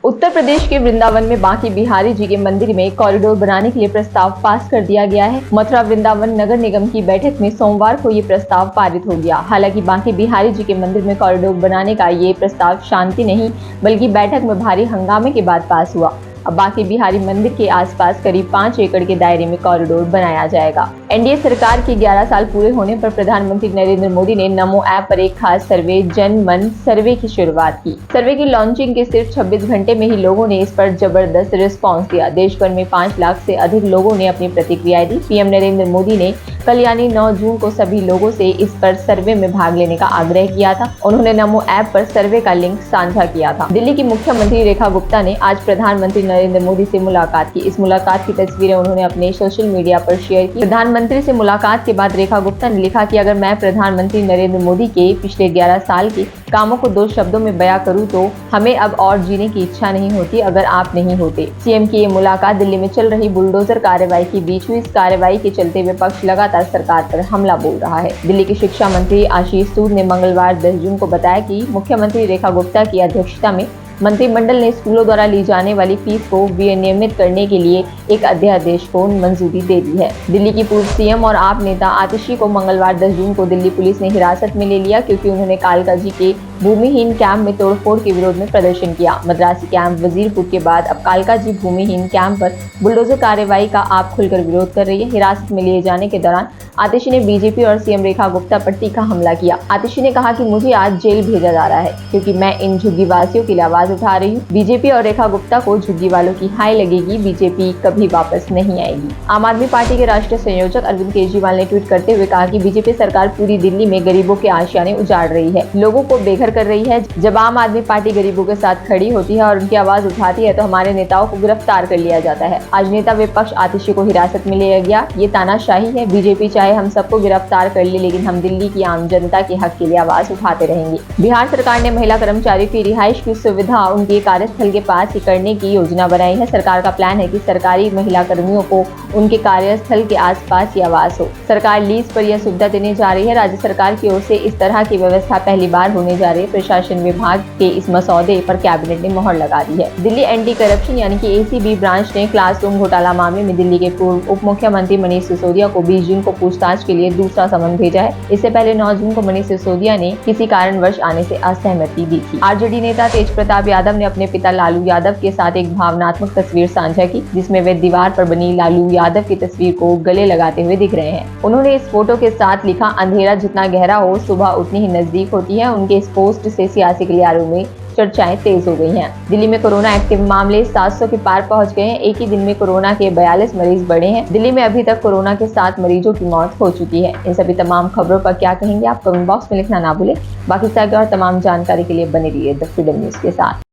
उत्तर प्रदेश के वृंदावन में बांके बिहारी जी के मंदिर में कॉरिडोर बनाने के लिए प्रस्ताव पास कर दिया गया है। मथुरा वृंदावन नगर निगम की बैठक में सोमवार को ये प्रस्ताव पारित हो गया। हालांकि बांके बिहारी जी के मंदिर में कॉरिडोर बनाने का ये प्रस्ताव शांति नहीं बल्कि बैठक में भारी हंगामे के बाद पास हुआ। अब बांके बिहारी मंदिर के आसपास करीब 5 एकड़ के दायरे में कॉरिडोर बनाया जाएगा। एनडीए सरकार के 11 साल पूरे होने पर प्रधानमंत्री नरेंद्र मोदी ने नमो ऐप पर एक खास सर्वे जन मन सर्वे की शुरुआत की। सर्वे की लॉन्चिंग के सिर्फ 26 घंटे में ही लोगों ने इस पर जबरदस्त रिस्पांस दिया। देश भर में 5 लाख से अधिक लोगों ने अपनी प्रतिक्रियाएं दी। पीएम नरेंद्र मोदी ने कल यानी 9 जून को सभी लोगों से इस पर सर्वे में भाग लेने का आग्रह किया था। उन्होंने नमो ऐप पर सर्वे का लिंक साझा किया था। दिल्ली की मुख्यमंत्री रेखा गुप्ता ने आज प्रधानमंत्री नरेंद्र मोदी से मुलाकात की। इस मुलाकात की तस्वीरें उन्होंने अपने सोशल मीडिया पर शेयर की। प्रधानमंत्री से मुलाकात के बाद रेखा गुप्ता ने लिखा कि अगर मैं प्रधानमंत्री नरेंद्र मोदी के पिछले 11 साल के कामों को 2 शब्दों में बयां करूं तो हमें अब और जीने की इच्छा नहीं होती अगर आप नहीं होते। सीएम की ये मुलाकात दिल्ली में चल रही बुलडोजर कार्रवाई के बीच हुई। इस कार्रवाई के चलते विपक्ष लगातार सरकार पर हमला बोल रहा है। दिल्ली के शिक्षा मंत्री आशीष सूद ने मंगलवार 10 जून को बताया कि मुख्यमंत्री रेखा गुप्ता की अध्यक्षता में मंत्रिमंडल ने स्कूलों द्वारा ली जाने वाली फीस को विनियमित करने के लिए एक अध्यादेश को मंजूरी दे दी है। दिल्ली की पूर्व सीएम और आप नेता आतिशी को मंगलवार 10 जून को दिल्ली पुलिस ने हिरासत में ले लिया क्योंकि उन्होंने कालका जी के भूमिहीन कैंप में तोड़फोड़ के विरोध में प्रदर्शन किया। मद्रासी कैंप वजीरपुर के बाद अब कालका जी भूमिहीन कैंप पर बुलडोजर कार्रवाई का आप खुलकर विरोध कर रही है। हिरासत में लिए जाने के दौरान आतिशी ने बीजेपी और सीएम रेखा गुप्ता पर तीखा हमला किया। आतिशी ने कहा कि मुझे आज जेल भेजा जा रहा है क्योंकि मैं इन झुग्गी वासियों के लिए आवाज उठा रही हूँ। बीजेपी और रेखा गुप्ता को झुग्गी वालों की हाय लगेगी, बीजेपी कभी वापस नहीं आएगी। आम आदमी पार्टी के राष्ट्रीय संयोजक अरविंद केजरीवाल ने ट्वीट करते हुए कहा कि बीजेपी सरकार पूरी दिल्ली में गरीबों के आशियाने उजाड़ रही है, लोगों को बेघर कर रही है। जब आम आदमी पार्टी गरीबों के साथ खड़ी होती है और उनकी आवाज उठाती है तो हमारे नेताओं को गिरफ्तार कर लिया जाता है। आज नेता विपक्ष आतिशी को हिरासत में लिया गया, ये तानाशाही है। बीजेपी चाहे हम सबको गिरफ्तार कर ले लेकिन हम दिल्ली की आम जनता के हक के लिए आवाज उठाते रहेंगे। बिहार सरकार ने महिला कर्मचारियों की रिहाइश की सुविधा उनके कार्यस्थल के पास ही करने की योजना बनाई है। सरकार का प्लान है कि सरकारी महिला कर्मियों को उनके कार्यस्थल के आसपास ही आवास हो। सरकार लीज पर यह सुविधा देने जा रही है। राज्य सरकार की ओर से इस तरह की व्यवस्था पहली बार होने जा रही है। प्रशासन विभाग के इस मसौदे पर कैबिनेट ने मोहर लगा दी है। दिल्ली एंटी करप्शन यानी कि एसीबी ब्रांच ने क्लासरूम घोटाला मामले में दिल्ली के पूर्व उप मुख्यमंत्री मनीष सिसोदिया को 20 जून को पूछताछ के लिए दूसरा समन भेजा है। इससे पहले 9 जून को मनीष सिसोदिया ने किसी कारणवश आने से असहमति दी थी। आरजेडी नेता तेज प्रताप यादव ने अपने पिता लालू यादव के साथ एक भावनात्मक तस्वीर साझा की जिसमें वे दीवार पर बनी लालू यादव की तस्वीर को गले लगाते हुए दिख रहे हैं। उन्होंने इस फोटो के साथ लिखा, अंधेरा जितना गहरा हो सुबह उतनी ही नजदीक होती है। उनके इस पोस्ट से सियासी गलियारों में चर्चाएं तेज हो गई हैं। दिल्ली में कोरोना एक्टिव मामले 700 के पार पहुंच गए हैं। एक ही दिन में कोरोना के 42 मरीज बढ़े हैं। दिल्ली में अभी तक कोरोना के 7 मरीजों की मौत हो चुकी है। इन सभी तमाम खबरों पर क्या कहेंगे आप कमेंट बॉक्स में लिखना ना भूलें। बाकी सारी और तमाम जानकारी के लिए बने रहिए द फ्रीडम न्यूज के साथ।